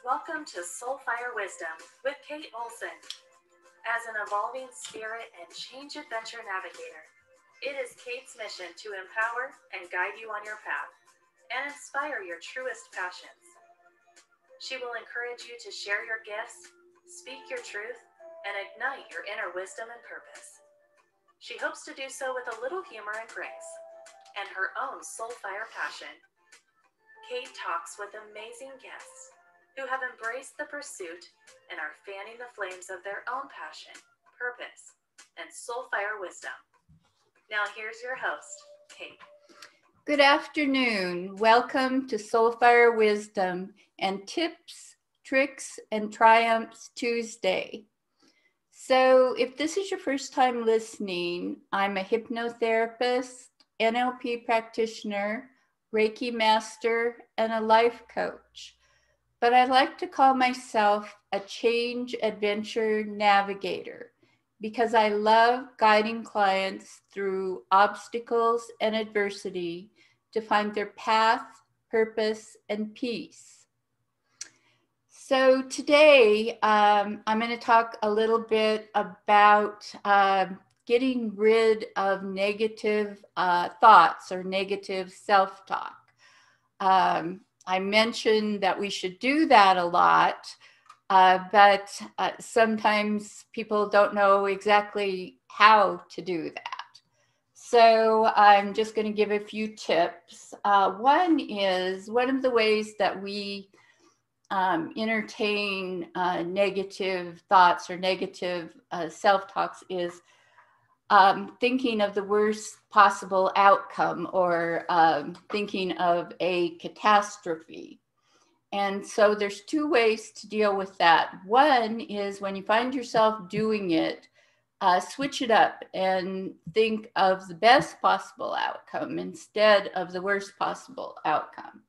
Welcome to Soulfire Wisdom with Kate Olson. As an evolving spirit and change adventure navigator, it is Kate's mission to empower and guide you on your path and inspire your truest passions. She will encourage you to share your gifts, speak your truth, and ignite your inner wisdom and purpose. She hopes to do so with a little humor and grace and her own soulfire passion. Kate talks with amazing guests who have embraced the pursuit and are fanning the flames of their own passion, purpose, and soulfire wisdom. Now here's your host, Kate. Good afternoon. Welcome to Soulfire Wisdom and Tips, Tricks, and Triumphs Tuesday. So if this is your first time listening, I'm a hypnotherapist, NLP practitioner, Reiki master, and a life coach. But I like to call myself a change adventure navigator because I love guiding clients through obstacles and adversity to find their path, purpose, and peace. So today, I'm going to talk a little bit about getting rid of negative thoughts or negative self-talk. I mentioned that we should do that a lot, but sometimes people don't know exactly how to do that. So I'm just going to give a few tips. One of the ways that we entertain negative thoughts or negative self-talks is thinking of the worst possible outcome or thinking of a catastrophe. And so there's two ways to deal with that. One is when you find yourself doing it, switch it up and think of the best possible outcome instead of the worst possible outcome.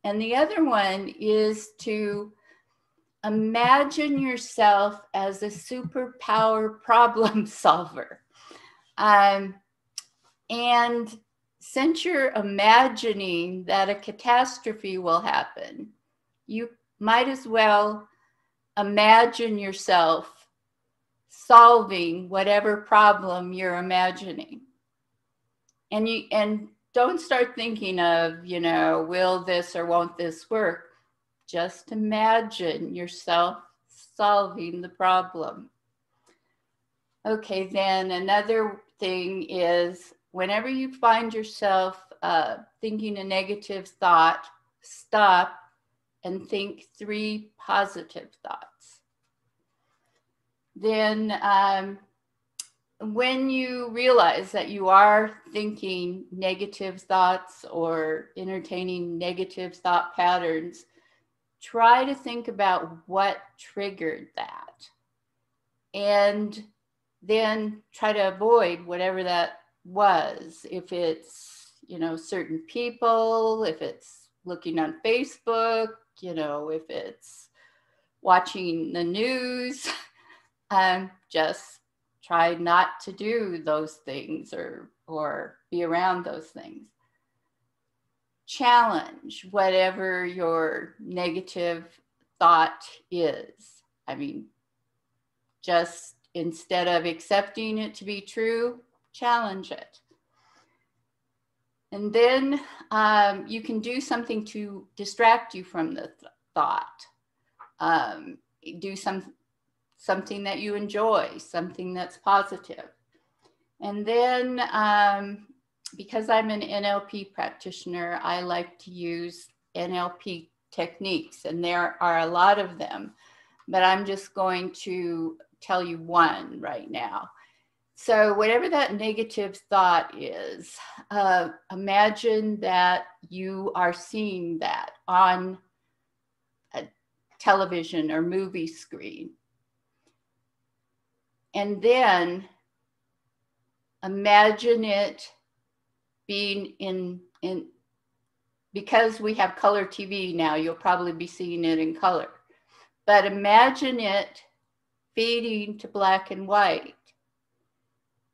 And the other one is to imagine yourself as a superpower problem solver. And since you're imagining that a catastrophe will happen, you might as well imagine yourself solving whatever problem you're imagining. And don't start thinking of, will this or won't this work? Just imagine yourself solving the problem. Okay, then another thing is whenever you find yourself thinking a negative thought, stop and think 3 positive thoughts. Then when you realize that you are thinking negative thoughts or entertaining negative thought patterns, try to think about what triggered that. And then try to avoid whatever that was. If it's, certain people, if it's looking on Facebook, if it's watching the news, just try not to do those things or be around those things. Challenge whatever your negative thought is. Just instead of accepting it to be true, challenge it. And then you can do something to distract you from the thought. Do something that you enjoy, something that's positive. And then because I'm an NLP practitioner, I like to use NLP techniques, and there are a lot of them, but I'm just going to tell you one right now. So whatever that negative thought is, imagine that you are seeing that on a television or movie screen. And then imagine it being in because we have color TV now, you'll probably be seeing it in color. But imagine it fading to black and white.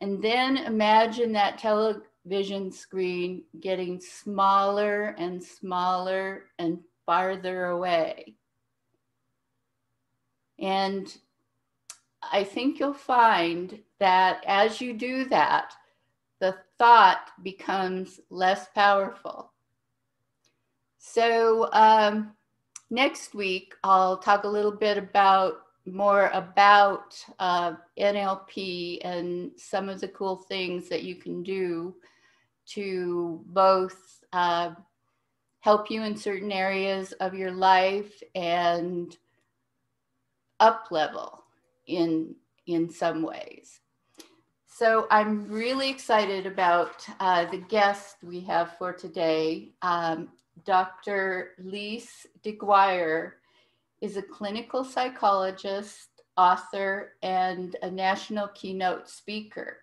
And then imagine that television screen getting smaller and smaller and farther away. And I think you'll find that as you do that, the thought becomes less powerful. So next week, I'll talk a little bit more about NLP and some of the cool things that you can do to both help you in certain areas of your life and up level in some ways. So I'm really excited about the guest we have for today. Dr. Lise Deguire is a clinical psychologist, author, and a national keynote speaker.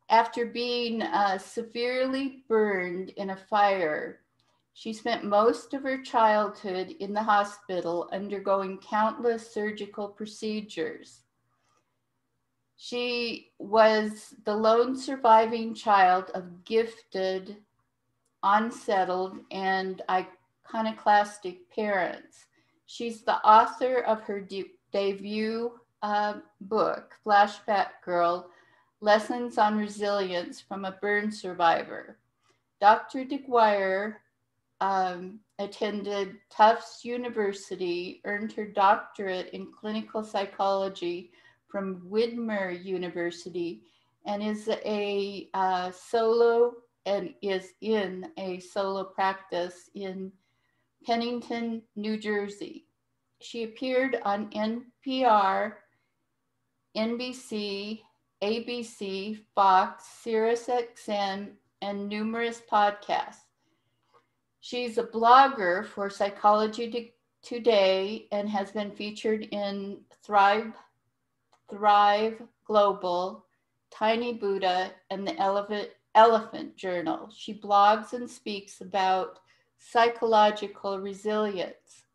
After being severely burned in a fire, she spent most of her childhood in the hospital undergoing countless surgical procedures. She was the lone surviving child of gifted, unsettled, and iconoclastic parents. She's the author of her debut book, Flashback Girl, Lessons on Resilience from a Burn Survivor. Dr. Deguire attended Tufts University, earned her doctorate in clinical psychology from Widener University, and is in a solo practice in Pennington, New Jersey. She appeared on NPR, NBC, ABC, Fox, Sirius XM, and numerous podcasts. She's a blogger for Psychology Today and has been featured in Thrive Global, Tiny Buddha, and the Elephant Journal. She blogs and speaks about psychological resilience.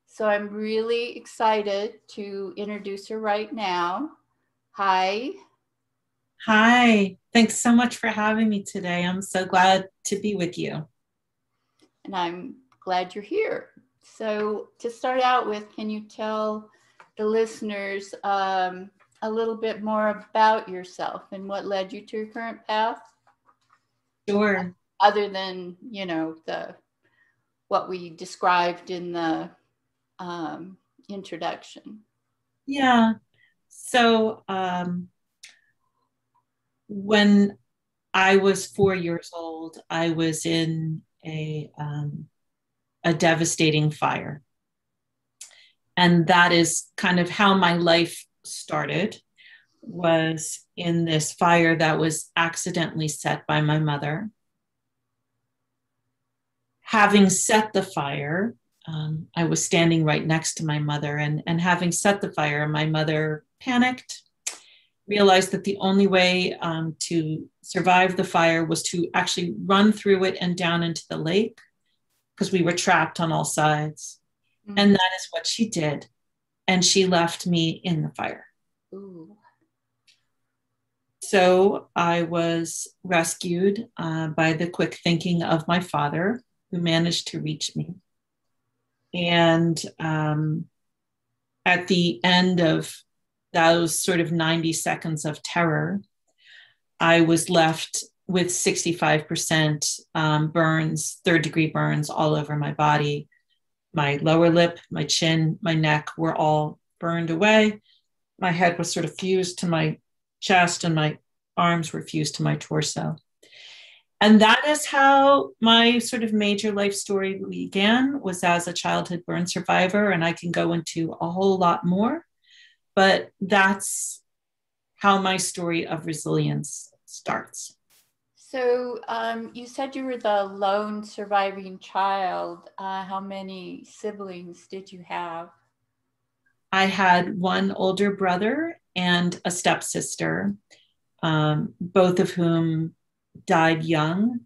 So I'm really excited to introduce her right now. Hi. Hi. Thanks so much for having me today. I'm so glad to be with you. And I'm glad you're here. So to start out with, can you tell the listeners a little bit more about yourself and what led you to your current path? Sure. Other than, what we described in the introduction. Yeah. So when I was 4 years old, I was in a devastating fire. And that is kind of how my life started, was in this fire that was accidentally set by my mother. Having set the fire, I was standing right next to my mother, and having set the fire, my mother panicked, realized that the only way to survive the fire was to actually run through it and down into the lake, because we were trapped on all sides. Mm-hmm. And that is what she did. And she left me in the fire. Ooh. So I was rescued by the quick thinking of my father, who managed to reach me. And at the end of those sort of 90 seconds of terror, I was left with 65% burns, third-degree burns all over my body. My lower lip, my chin, my neck were all burned away. My head was sort of fused to my chest, and my arms were fused to my torso. And that is how my sort of major life story began, was as a childhood burn survivor. And I can go into a whole lot more, but that's how my story of resilience starts. So you said you were the lone surviving child. How many siblings did you have? I had one older brother and a stepsister, both of whom died young.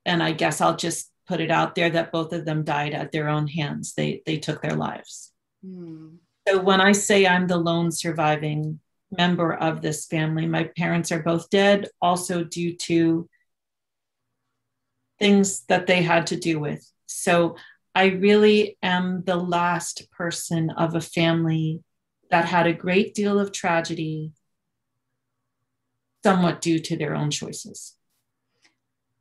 And I guess I'll just put it out there that both of them died at their own hands. They took their lives. Mm. So when I say I'm the lone surviving member of this family, my parents are both dead, also due to things that they had to do with. So I really am the last person of a family that had a great deal of tragedy, somewhat due to their own choices.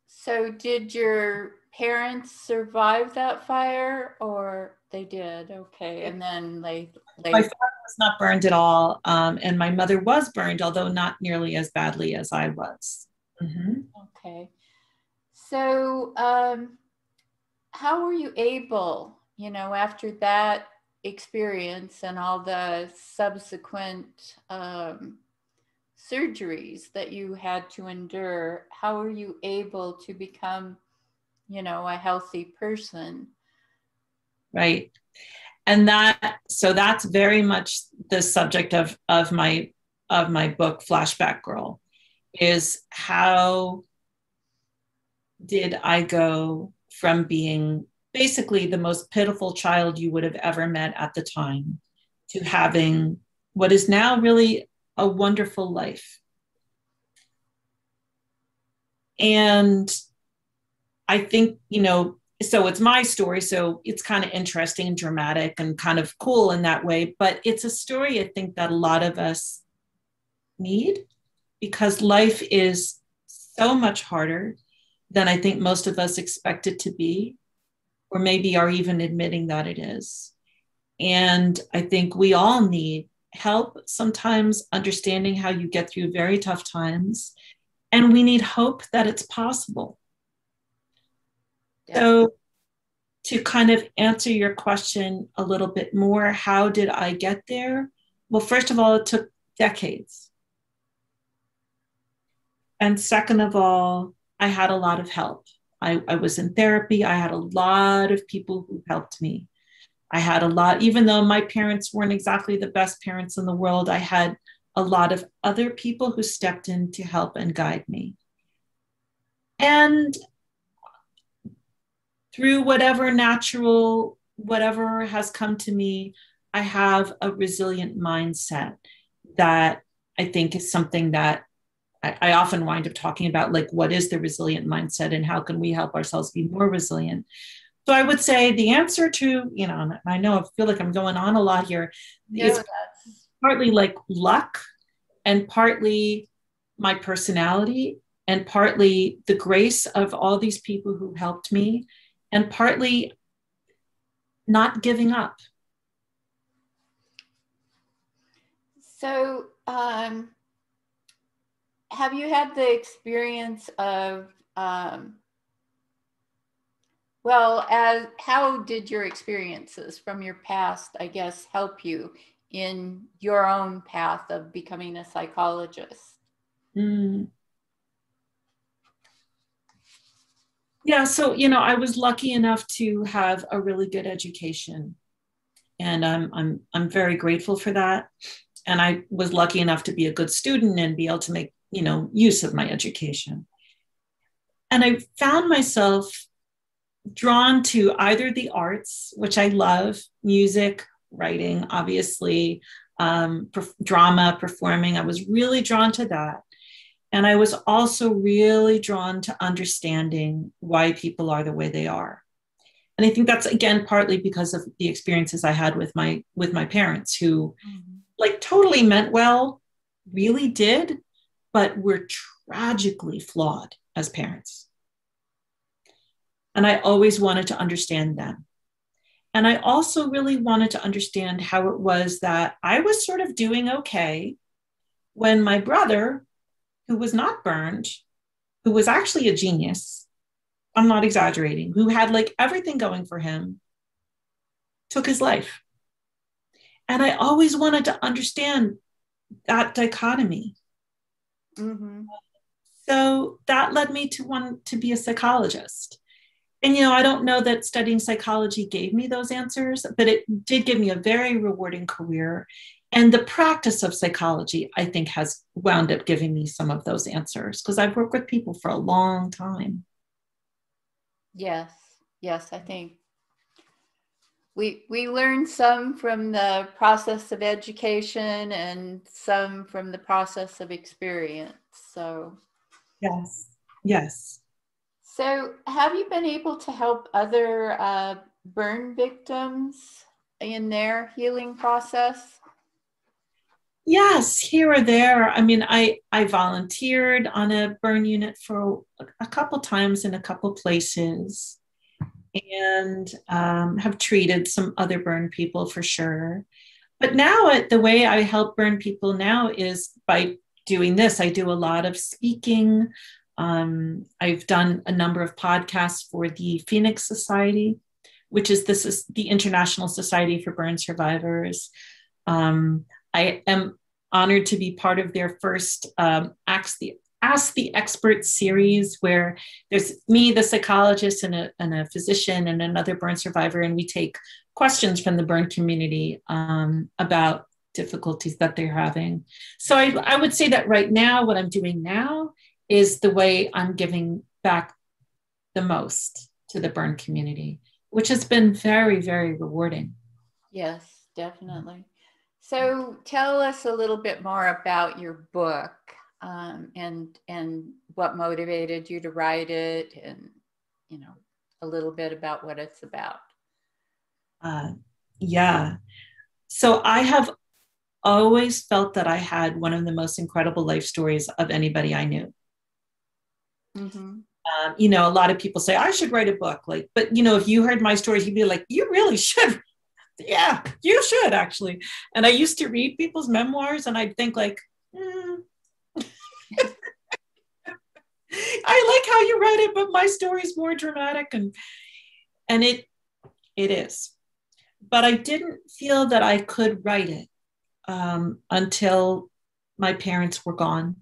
So did your parents survive that fire, or they did? Okay. And then My father was not burned at all. And my mother was burned, although not nearly as badly as I was. Mm-hmm. Okay. So how were you able, after that experience and all the subsequent surgeries that you had to endure, how were you able to become, a healthy person? Right. And that's very much the subject of my book, Flashback Girl, is how did I go from being basically the most pitiful child you would have ever met at the time to having what is now really a wonderful life. And I think, so it's my story. So it's kind of interesting and dramatic and kind of cool in that way. But it's a story I think that a lot of us need, because life is so much harder than I think most of us expect it to be, or maybe are even admitting that it is. And I think we all need help sometimes understanding how you get through very tough times. And we need hope that it's possible. Yeah. So to kind of answer your question a little bit more, how did I get there? Well, first of all, it took decades. And second of all, I had a lot of help. I was in therapy. I had a lot of people who helped me. I had a lot, even though my parents weren't exactly the best parents in the world, I had a lot of other people who stepped in to help and guide me. And through whatever has come to me, I have a resilient mindset that I think is something that I often wind up talking about, like, what is the resilient mindset and how can we help ourselves be more resilient? So I would say the answer to, I know I feel like I'm going on a lot here. It's partly like luck and partly my personality and partly the grace of all these people who helped me and partly not giving up. So, have you had the experience of, how did your experiences from your past, I guess, help you in your own path of becoming a psychologist? Yeah, so, I was lucky enough to have a really good education, and I'm very grateful for that. And I was lucky enough to be a good student and be able to make, use of my education. And I found myself drawn to either the arts, which I love, music, writing, obviously, drama, performing. I was really drawn to that. And I was also really drawn to understanding why people are the way they are. And I think that's, again, partly because of the experiences I had with my parents who like totally meant well, really did, but were tragically flawed as parents. And I always wanted to understand them. And I also really wanted to understand how it was that I was sort of doing okay when my brother, who was not burned, who was actually a genius, I'm not exaggerating, who had like everything going for him, took his life. And I always wanted to understand that dichotomy. Mm-hmm. So that led me to want to be a psychologist. And, I don't know that studying psychology gave me those answers, but it did give me a very rewarding career. And the practice of psychology, I think, has wound up giving me some of those answers because I've worked with people for a long time. Yes, I think we learn some from the process of education and some from the process of experience. So yes. So have you been able to help other burn victims in their healing process? Yes, here or there. I mean, I volunteered on a burn unit for a couple times in a couple places, and have treated some other burn people for sure. But now the way I help burn people now is by doing this. I do a lot of speaking. I've done a number of podcasts for the Phoenix Society, which is the International Society for Burn Survivors. I am honored to be part of their first Ask the Expert series, where there's me, the psychologist, and a physician and another burn survivor, and we take questions from the burn community about difficulties that they're having. So I would say that right now, what I'm doing now is the way I'm giving back the most to the burn community, which has been very, very rewarding. Yes, definitely. So tell us a little bit more about your book, and what motivated you to write it, and a little bit about what it's about. Yeah. So I have always felt that I had one of the most incredible life stories of anybody I knew. Mm-hmm. A lot of people say I should write a book, but if you heard my stories, you'd be like, you really should. Yeah, you should actually. And I used to read people's memoirs, and I'd think like, I like how you read it, but my story's more dramatic, and it is. But I didn't feel that I could write it until my parents were gone.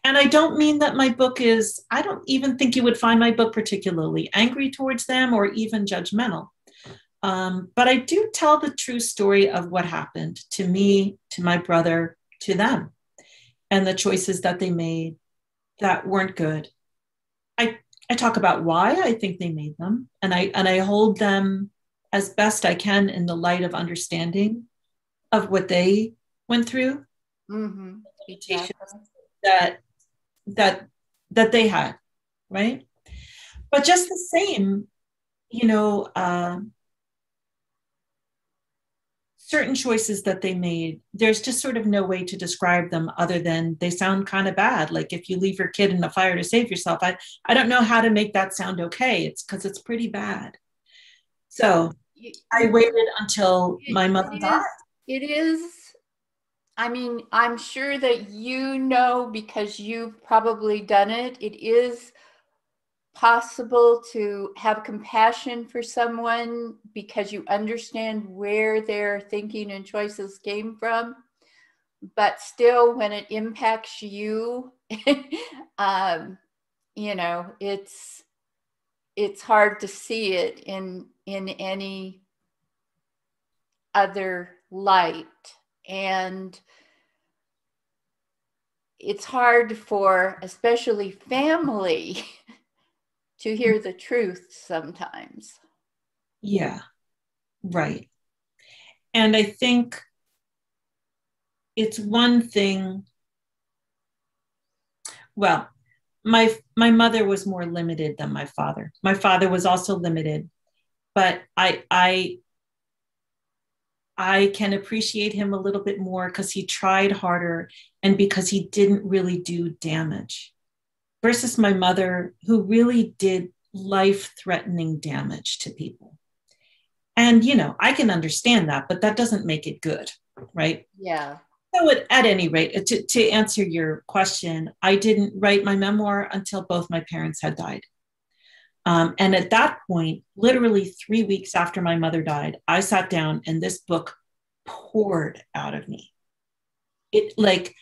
And I don't mean that my book I don't even think you would find my book particularly angry towards them or even judgmental. But I do tell the true story of what happened to me, to my brother, to them, and the choices that they made that weren't good. I talk about why I think they made them, and I hold them as best I can in the light of understanding of what they went through, mm-hmm. Exactly. that they had, right? But just the same, certain choices that they made, there's just sort of no way to describe them other than they sound kind of bad. Like if you leave your kid in a fire to save yourself, I don't know how to make that sound okay. It's because it's pretty bad. So I waited until my mother died. It is. I mean, I'm sure that because you've probably done it, it is possible to have compassion for someone because you understand where their thinking and choices came from. But still, when it impacts you, it's hard to see it in any other light. And it's hard for especially family to hear the truth sometimes. Yeah, right. And I think it's one thing. Well, my mother was more limited than my father. My father was also limited, but I can appreciate him a little bit more because he tried harder and because he didn't really do damage, versus my mother, who really did life-threatening damage to people. And, I can understand that, but that doesn't make it good, right? Yeah. So at any rate, to answer your question, I didn't write my memoir until both my parents had died. And at that point, literally 3 weeks after my mother died, I sat down and this book poured out of me. It like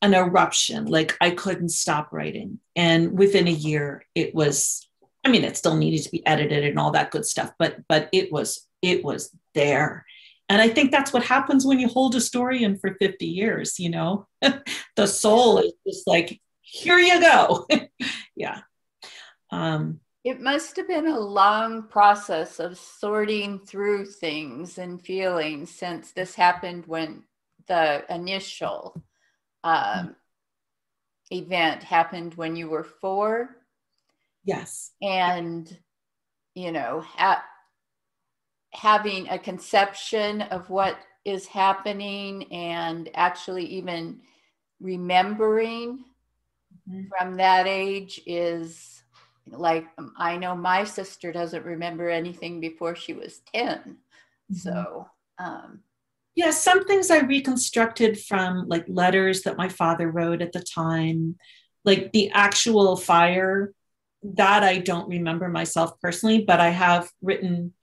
an eruption, like I couldn't stop writing. And within a year, it still needed to be edited and all that good stuff, but it was there. And I think that's what happens when you hold a story in for 50 years, the soul is just like, here you go. Yeah. It must have been a long process of sorting through things and feelings since this happened when the initial event happened when you were 4. Yes. And you know, having a conception of what is happening and actually even remembering from that age is like, I know my sister doesn't remember anything before she was 10. So, yeah, some things I reconstructed from like letters that my father wrote at the time, like the actual fire, that I don't remember myself personally, but I have written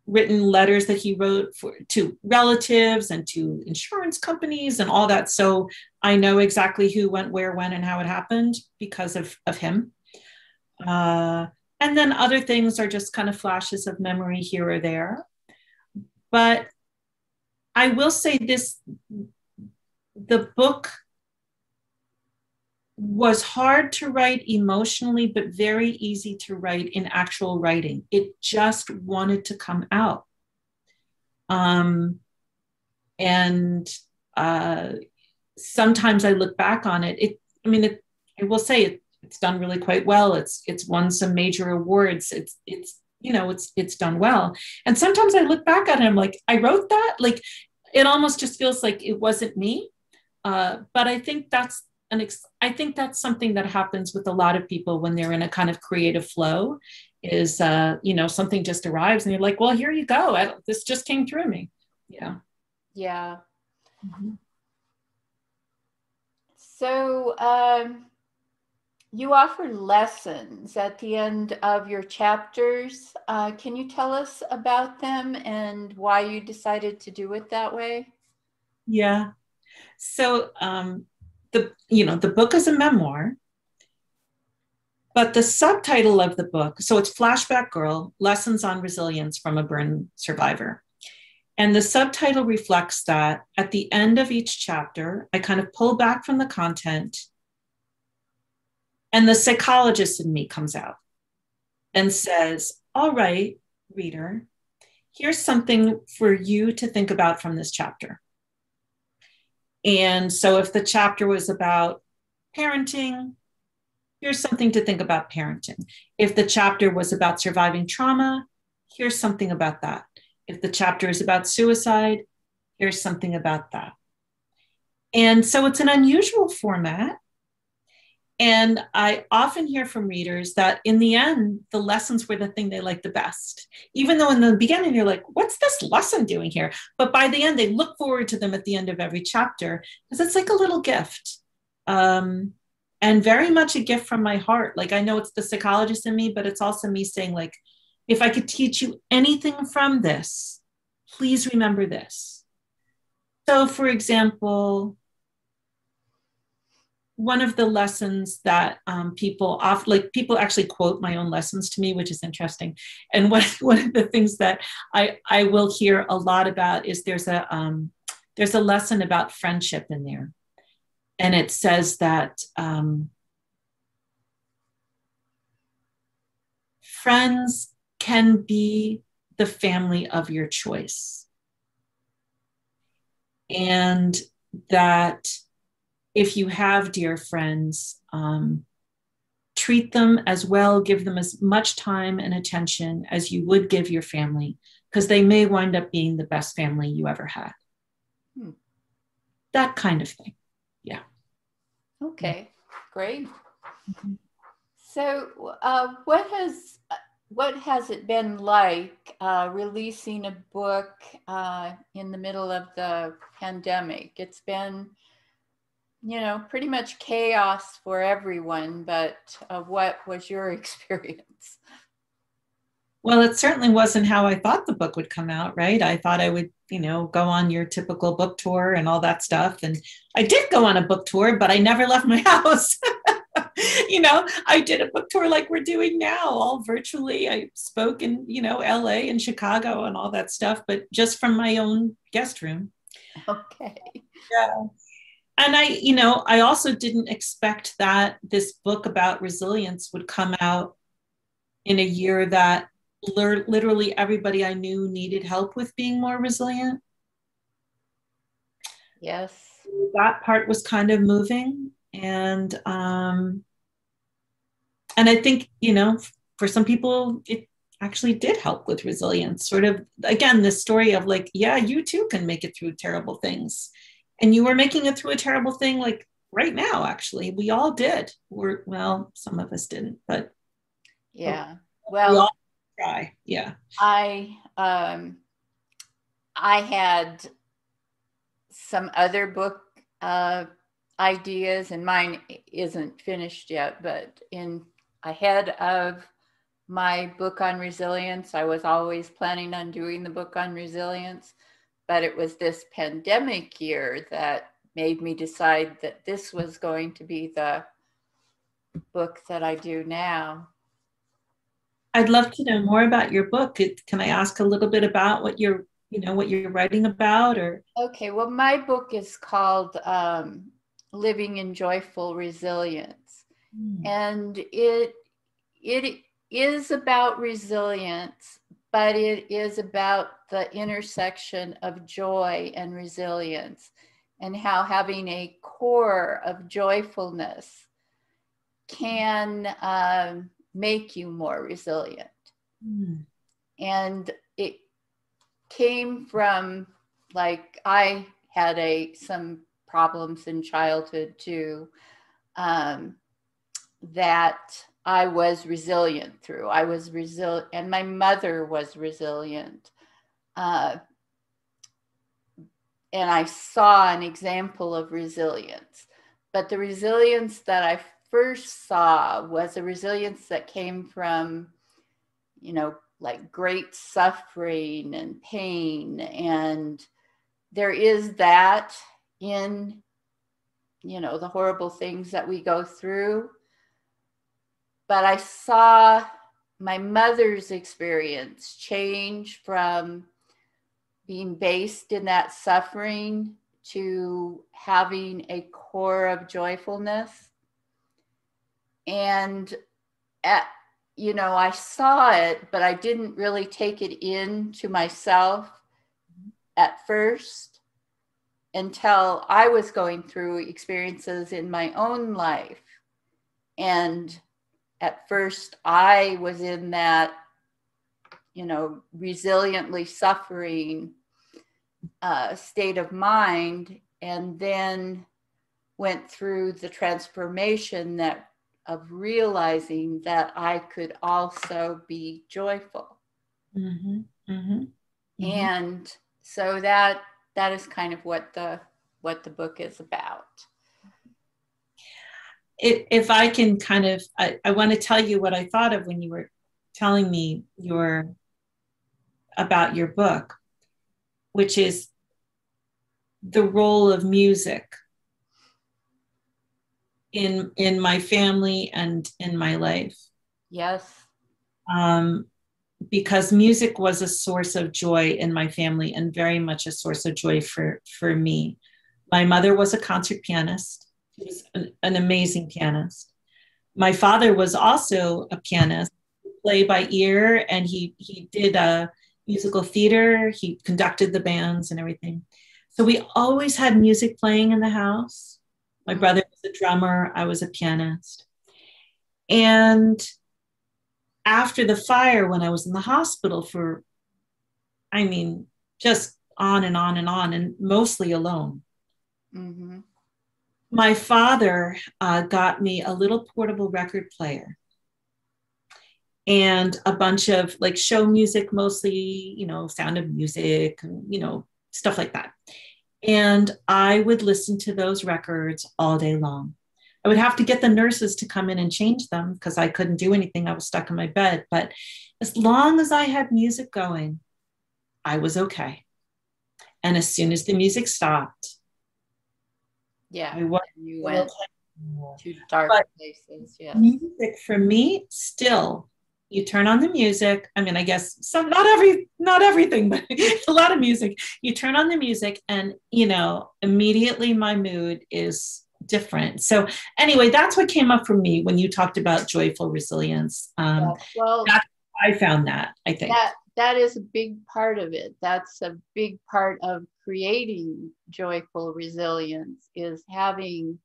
letters that he wrote to relatives and to insurance companies and all that. So I know exactly who went where, when, and how it happened because of him. And then other things are just kind of flashes of memory here or there. But I will say this, the book was hard to write emotionally, but very easy to write in actual writing. It just wanted to come out. And sometimes I look back on it. I will say it's done really quite well. It's won some major awards. It's done well. And sometimes I look back at it, I'm like, I wrote that. Like, it almost just feels like it wasn't me. But I think that's something that happens with a lot of people when they're in a kind of creative flow. Is something just arrives and you're like, well, here you go. This just came through me. Yeah. Mm-hmm. So you offer lessons at the end of your chapters. Can you tell us about them and why you decided to do it that way? Yeah. So the book is a memoir, but the subtitle of the book, so it's Flashback Girl, Lessons on Resilience from a Burn Survivor. And the subtitle reflects that at the end of each chapter, I kind of pull back from the content and the psychologist in me comes out and says, all right, reader, here's something for you to think about from this chapter. And so if the chapter was about parenting, here's something to think about parenting. If the chapter was about surviving trauma, here's something about that. If the chapter is about suicide, here's something about that. And so it's an unusual format. And I often hear from readers that in the end, the lessons were the thing they liked the best. Even though in the beginning, you're like, what's this lesson doing here? But by the end, they look forward to them at the end of every chapter because it's like a little gift. And very much a gift from my heart. Like, I know it's the psychologist in me, but it's also me saying, like, if I could teach you anything from this, please remember this. So, for example, one of the lessons that people actually quote my own lessons to me, which is interesting. And one of the things that I will hear a lot about is there's a lesson about friendship in there. And it says that friends can be the family of your choice. And that if you have dear friends, treat them as well, give them as much time and attention as you would give your family, because they may wind up being the best family you ever had. That kind of thing. Yeah. Okay, great. Mm-hmm. So what has it been like releasing a book in the middle of the pandemic? It's been, pretty much chaos for everyone, but what was your experience? Well, it certainly wasn't how I thought the book would come out, right? I thought I would, go on your typical book tour and all that stuff. And I did go on a book tour, but I never left my house. I did a book tour like we're doing now, all virtually. I spoke in, LA and Chicago and all that stuff, but just from my own guest room. Okay. Yeah. And I also didn't expect that this book about resilience would come out in a year that literally everybody I knew needed help with being more resilient. Yes. That part was kind of moving. And I think, for some people, actually did help with resilience. Sort of, again, this story of like, yeah, you too can make it through terrible things. And you were making it through a terrible thing like right now, actually. We all did. Well, some of us didn't, but yeah. we all Well, try. Yeah. I had some other book ideas, and mine isn't finished yet, but ahead of my book on resilience, I was always planning on doing the book on resilience, but it was this pandemic year that made me decide that this was going to be the book that I do now. I'd love to know more about your book. Can I ask a little bit about what you're writing about? Or Okay, well, my book is called Living in Joyful Resilience. And it is about resilience, but it is about the intersection of joy and resilience, and how having a core of joyfulness can make you more resilient. And it came from, like, I had some problems in childhood too, that I was resilient through. I was resilient, and my mother was resilient. And I saw an example of resilience. But the resilience that I first saw was a resilience that came from, like great suffering and pain. And there is that in, the horrible things that we go through. But I saw my mother's experience change from being based in that suffering to having a core of joyfulness. And I saw it, but I didn't really take it into myself at first until I was going through experiences in my own life. And at first I was in that, resiliently suffering state of mind, and then went through the transformation of realizing that I could also be joyful. Mm-hmm, mm-hmm, mm-hmm. And so that is kind of what the book is about. If I can kind of, I want to tell you what I thought of when you were telling me about your book, which is the role of music in my family and in my life. Yes. Because music was a source of joy in my family, and very much a source of joy for me. My mother was a concert pianist. She was an amazing pianist. My father was also a pianist, play by ear, and he did musical theater. He conducted the bands and everything. So we always had music playing in the house. My brother was a drummer. I was a pianist. And after the fire, when I was in the hospital for, just on and on and on, and mostly alone, mm-hmm. My father got me a little portable record player and a bunch of like show music, mostly, Sound of Music, stuff like that. And I would listen to those records all day long. I would have to get the nurses to come in and change them because I couldn't do anything. I was stuck in my bed. But as long as I had music going, I was okay. And as soon as the music stopped, you went to dark places. Yeah. Music for me, still, you turn on the music. I guess some, not everything, but a lot of music. You turn on the music, and immediately my mood is different. So anyway, that's what came up for me when you talked about joyful resilience. I found that, I think. That is a big part of it. That's a big part of creating joyful resilience, is having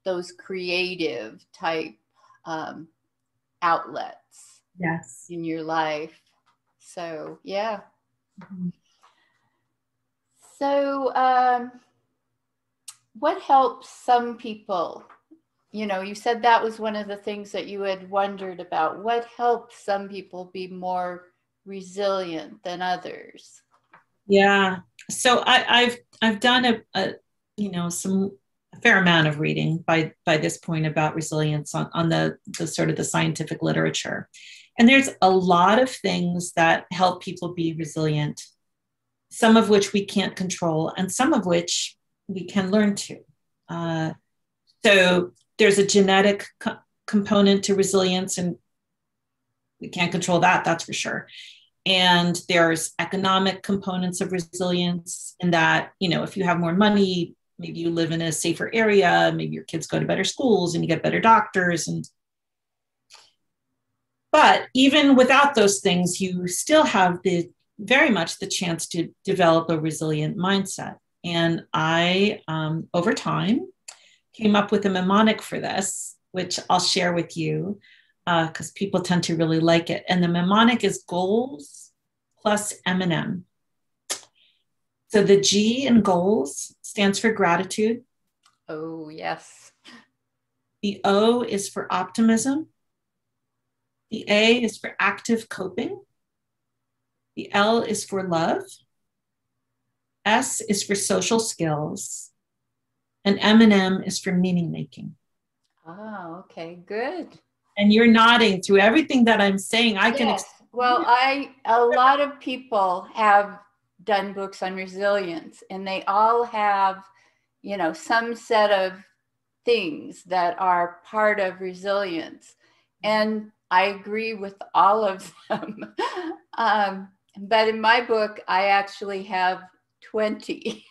those creative type outlets. Yes. in your life. So, yeah. Mm-hmm. So, what helps some people? You know, you said that was one of the things that you had wondered about. What helps some people be more resilient than others? Yeah. So I've done a a fair amount of reading by this point about resilience on the sort of the scientific literature. And there's a lot of things that help people be resilient, some of which we can't control, and some of which we can learn to. So there's a genetic component to resilience, and we can't control that, that's for sure. And there's economic components of resilience in that, you know, if you have more money, maybe you live in a safer area, maybe your kids go to better schools and you get better doctors. But even without those things, you still have very much the chance to develop a resilient mindset. And I, over time, came up with a mnemonic for this, which I'll share with you because people tend to really like it. And the mnemonic is goals plus M&M. So the G in goals stands for gratitude. Oh, yes. The O is for optimism. The A is for active coping. The L is for love. S is for social skills. And M&M is for meaning making. Oh, okay, good. And you're nodding through everything that I'm saying. I can. Yes. Well, a lot of people have done books on resilience, and they all have, you know, some set of things that are part of resilience. And I agree with all of them. But in my book, I actually have 20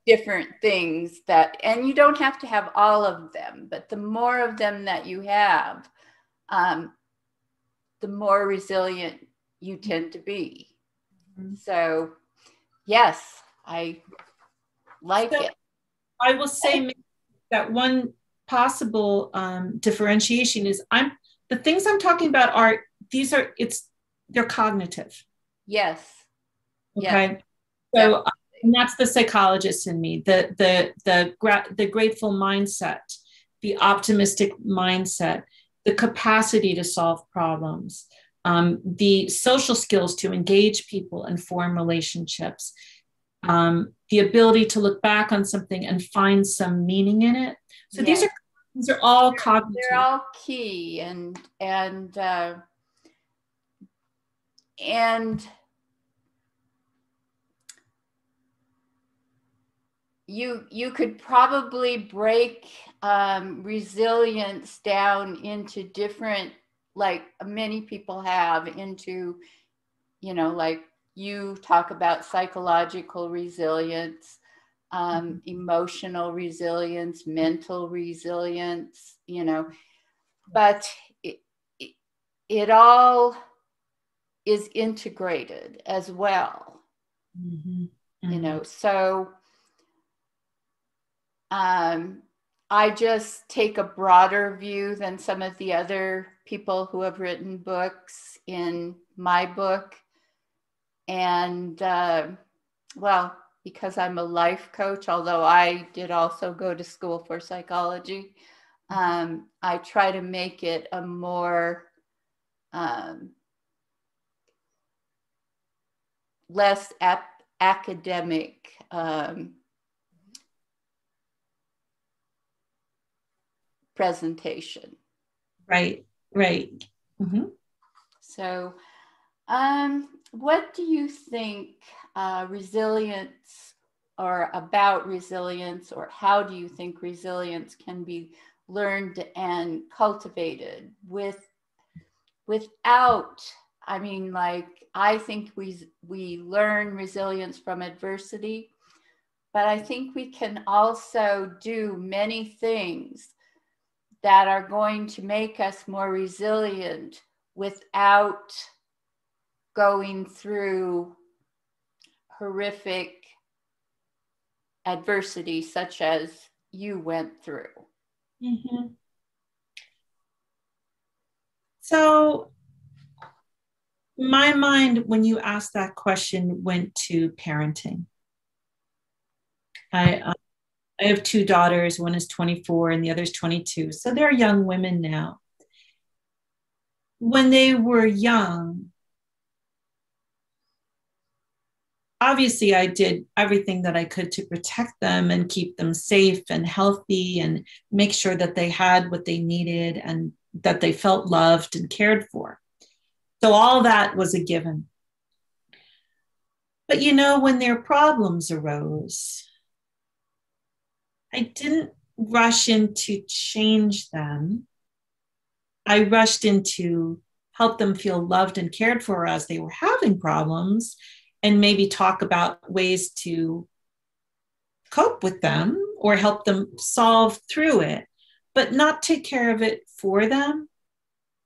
different things that, and you don't have to have all of them, but the more of them that you have, the more resilient you tend to be. Mm-hmm. So, yes, I like it. I will say that one possible differentiation is the things I'm talking about they're cognitive. Yes. Okay. Yes. So and that's the psychologist in me, the grateful mindset, the optimistic mindset, the capacity to solve problems, the social skills to engage people and form relationships, the ability to look back on something and find some meaning in it. So yes. these are all cognitive. They're all key, and you could probably break resilience down into different, like many people have, into, you know, like you talk about psychological resilience, emotional resilience, mental resilience, you know, but it all is integrated as well. Mm-hmm. Mm-hmm. You know, so I just take a broader view than some of the other people who have written books in my book. And well, because I'm a life coach, although I did also go to school for psychology, I try to make it a more less academic presentation. Right. Mm-hmm. So, what do you think resilience, or about resilience, or how do you think resilience can be learned and cultivated without, I mean, like, I think we learn resilience from adversity, but I think we can also do many things that are going to make us more resilient without going through horrific adversity such as you went through. Mm-hmm. So My mind, when you asked that question, went to parenting. I have two daughters. One is 24 and the other is 22. So they're young women now. When they were young, obviously I did everything that I could to protect them and keep them safe and healthy and make sure that they had what they needed and that they felt loved and cared for. So all that was a given. But when their problems arose, I didn't rush in to change them. I rushed in to help them feel loved and cared for as they were having problems and maybe talk about ways to cope with them or help them solve through it, but not take care of it for them.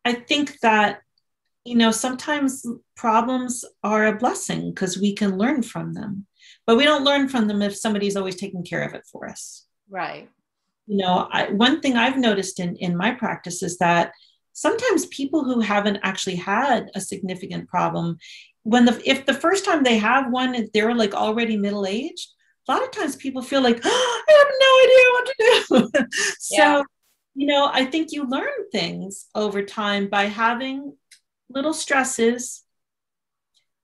I think that, sometimes problems are a blessing because we can learn from them, but we don't learn from them if somebody's always taking care of it for us. Right. One thing I've noticed in my practice is that sometimes people who haven't actually had a significant problem, if the first time they have one, they're like already middle-aged, a lot of times people feel like, oh, I have no idea what to do. So, I think you learn things over time by having little stresses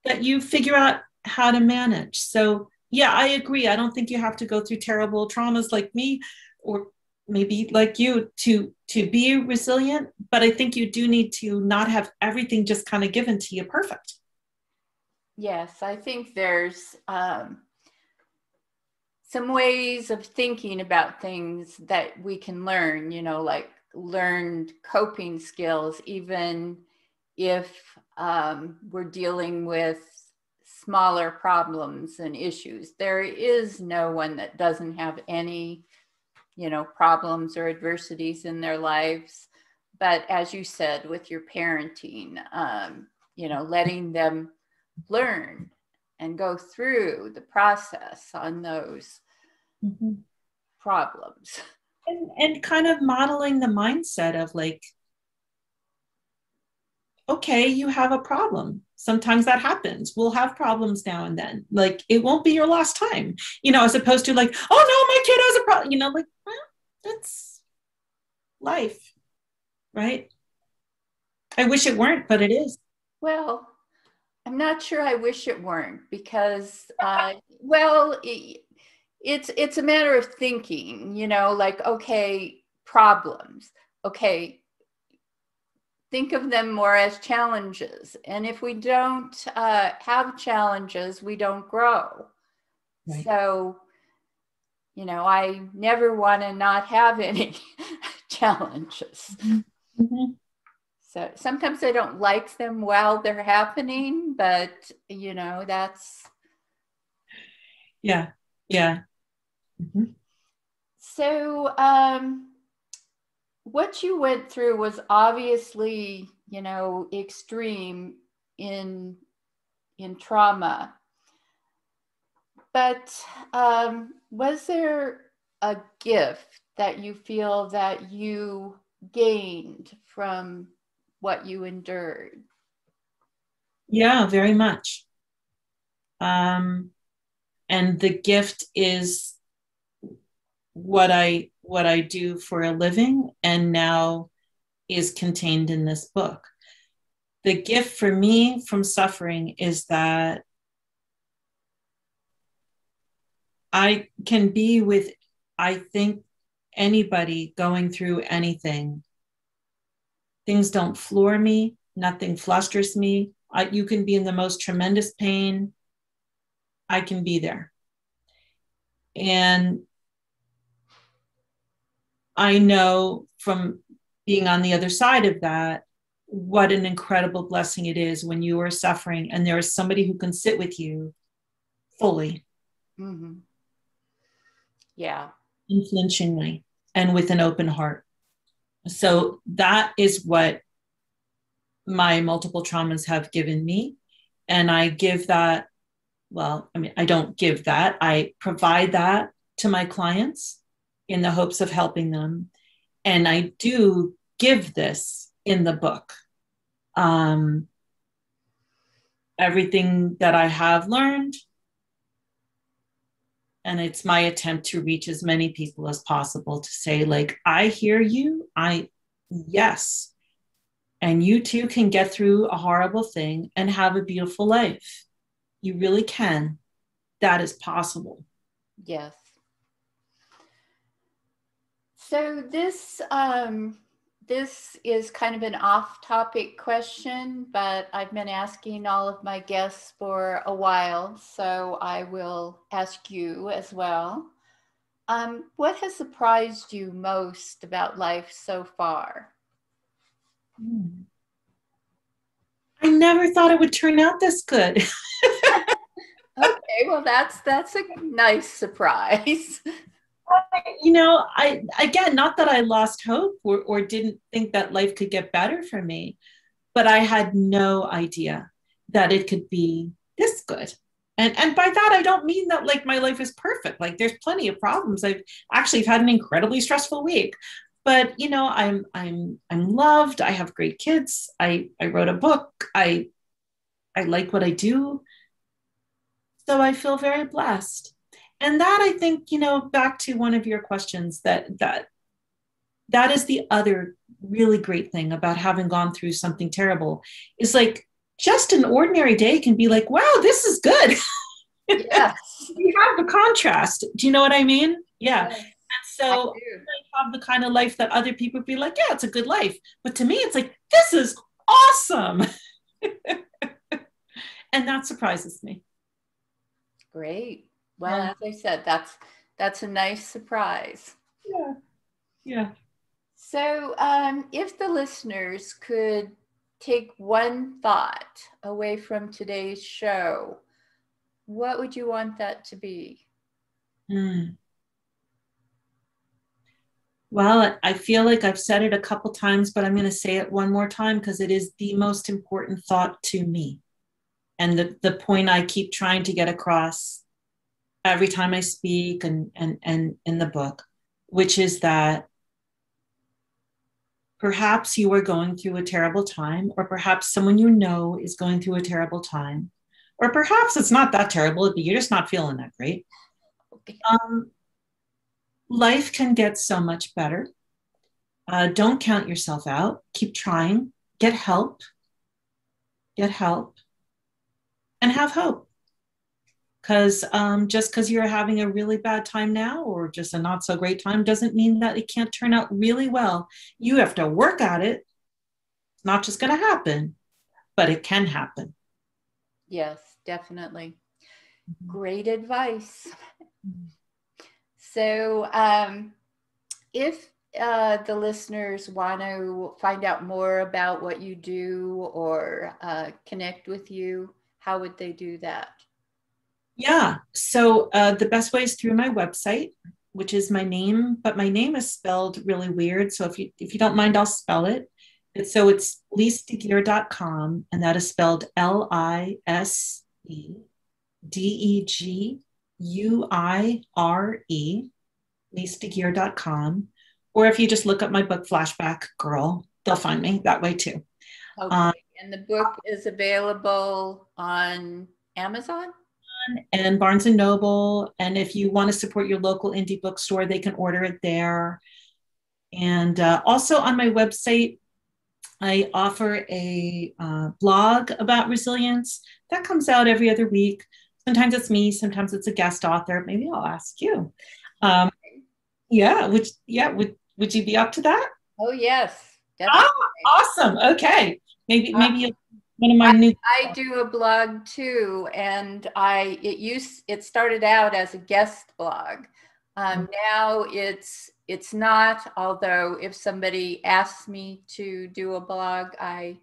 that you figure out how to manage. So, yeah, I agree. I don't think you have to go through terrible traumas like me or maybe like you to be resilient, but I think you do need to not have everything just kind of given to you perfect. Yes, I think there's some ways of thinking about things that we can learn, like learned coping skills, even if we're dealing with smaller problems and issues. There is no one that doesn't have any, problems or adversities in their lives. But as you said, with your parenting, letting them learn and go through the process on those problems. And kind of modeling the mindset of like, okay, you have a problem. Sometimes that happens. We'll have problems now and then. Like, it won't be your last time, as opposed to like, oh no, my kid has a problem, like, well, that's life, right? I wish it weren't, but it is. Well, I'm not sure I wish it weren't because, it's a matter of thinking, like, okay, problems. Okay, think of them more as challenges. And if we don't have challenges, we don't grow. Right. So, I never want to not have any challenges. Mm-hmm. So sometimes I don't like them while they're happening, but, that's. Yeah. Yeah. Mm-hmm. So, what you went through was obviously, extreme in trauma. But was there a gift that you feel that you gained from what you endured? Yeah, very much. And the gift is what I do for a living and now is contained in this book. The gift for me from suffering is that I can be with, I think, anybody going through anything. Things don't floor me. Nothing flusters me. You can be in the most tremendous pain. I can be there. And I know from being on the other side of that, what an incredible blessing it is when you are suffering and there is somebody who can sit with you fully. Mm-hmm. Yeah. Unflinchingly and with an open heart. So that is what my multiple traumas have given me. And I give that, I don't give that. I provide that to my clients in the hopes of helping them. And I do give this in the book. everything that I have learned. And it's my attempt to reach as many people as possible to say, like, I hear you. Yes. And you too can get through a horrible thing and have a beautiful life. You really can. That is possible. Yes. So this is kind of an off-topic question, but I've been asking all of my guests for a while, so I will ask you as well. What has surprised you most about life so far? I never thought it would turn out this good. Okay, well, that's a nice surprise. Again, not that I lost hope or didn't think that life could get better for me, but I had no idea that it could be this good. And by that, I don't mean that like my life is perfect. Like there's plenty of problems. I've had an incredibly stressful week, but I'm loved. I have great kids. I wrote a book. I like what I do. So I feel very blessed. And that, I think, back to one of your questions, that is the other really great thing about having gone through something terrible, is like just an ordinary day can be like, wow, this is good. Yes. You have the contrast. Do you know what I mean? Yeah. Yes, and so I have the kind of life that other people would be like, yeah, it's a good life. But to me, it's like, this is awesome. And that surprises me. Great. Well, as I said, that's a nice surprise. Yeah. Yeah. So if the listeners could take one thought away from today's show, what would you want that to be? Well, I feel like I've said it a couple times, but I'm going to say it one more time because it is the most important thought to me. And the point I keep trying to get across every time I speak and in the book, which is that perhaps you are going through a terrible time, or perhaps someone you know is going through a terrible time, or perhaps it's not that terrible, but you're just not feeling that great. Okay. Life can get so much better. Don't count yourself out. Keep trying. Get help, and have hope. Because just because you're having a really bad time now or just a not so great time doesn't mean that it can't turn out really well. You have to work at it. It's not just going to happen, but it can happen. Yes, definitely. Great advice. So if the listeners want to find out more about what you do or connect with you, how would they do that? Yeah. So the best way is through my website, which is my name, but my name is spelled really weird. So if you don't mind, I'll spell it. It's lisedeguire.com, and that is spelled LiseDeguire, lisedeguire.com. Or if you just look up my book, Flashback Girl, they'll find me that way too. Okay. And the book is available on Amazon? And Barnes and Noble. And if you want to support your local indie bookstore, they can order it there. And also on my website, I offer a blog about resilience that comes out every other week. Sometimes it's me, sometimes it's a guest author. Maybe I'll ask you. Would you be up to that? Oh yes, definitely. Awesome. Okay, maybe one of my new. I do a blog too, and it started out as a guest blog. Now it's not, although if somebody asks me to do a blog, I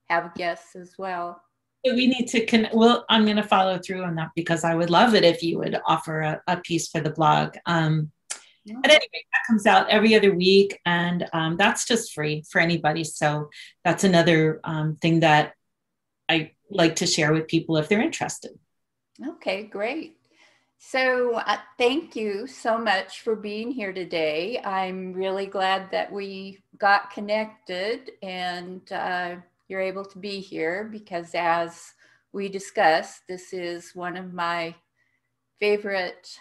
have guests as well. We need to I'm going to follow through on that because I would love it if you would offer a piece for the blog. At any rate, that comes out every other week, and that's just free for anybody. So that's another thing that I like to share with people if they're interested. Okay, great. So thank you so much for being here today. I'm really glad that we got connected, and you're able to be here, because as we discussed, this is one of my favorite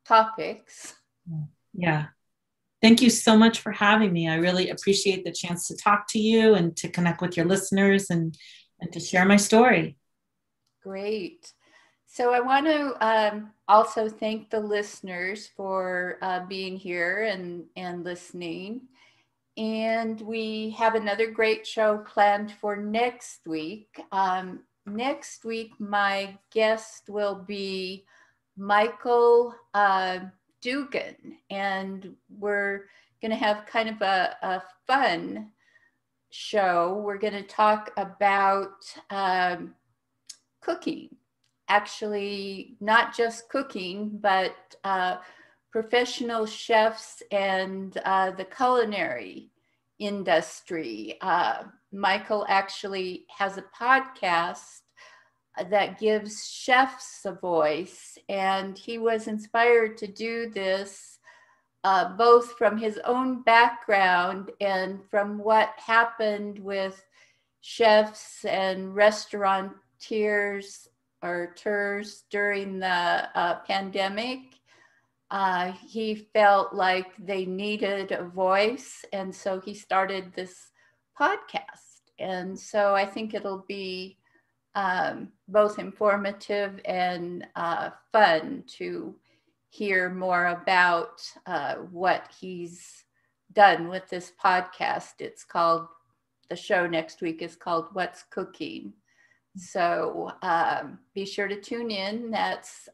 topics. Yeah. Thank you so much for having me. I really appreciate the chance to talk to you and to connect with your listeners and to share my story. Great. So I want to also thank the listeners for being here and listening. And we have another great show planned for next week. Next week, my guest will be Michael Dugan, and we're going to have kind of a fun show. We're going to talk about cooking. Actually, not just cooking, but professional chefs and the culinary industry. Michael actually has a podcast that gives chefs a voice, and he was inspired to do this both from his own background and from what happened with chefs and restaurateurs or tours during the pandemic. He felt like they needed a voice, and so he started this podcast. And so I think it'll be both informative and fun to hear more about what he's done with this podcast. It's called, the show next week is called What's Cooking. So be sure to tune in. That's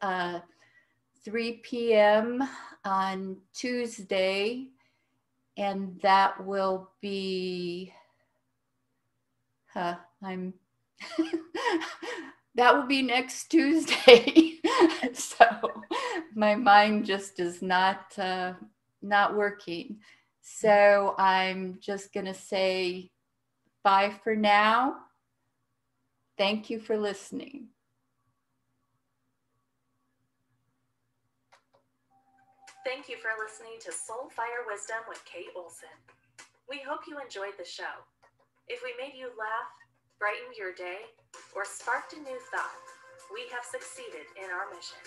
3 p.m. on Tuesday, and that will be that will be next Tuesday. So my mind just is not working. So I'm just gonna say bye for now. Thank you for listening. Thank you for listening to Soul Fire Wisdom with Kate Olson. We hope you enjoyed the show. If we made you laugh, brightened your day, or sparked a new thought, we have succeeded in our mission.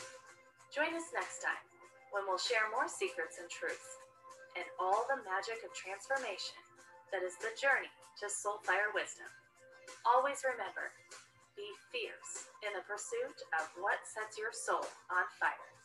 Join us next time when we'll share more secrets and truths and all the magic of transformation that is the journey to Soul Fire Wisdom. Always remember, be fierce in the pursuit of what sets your soul on fire.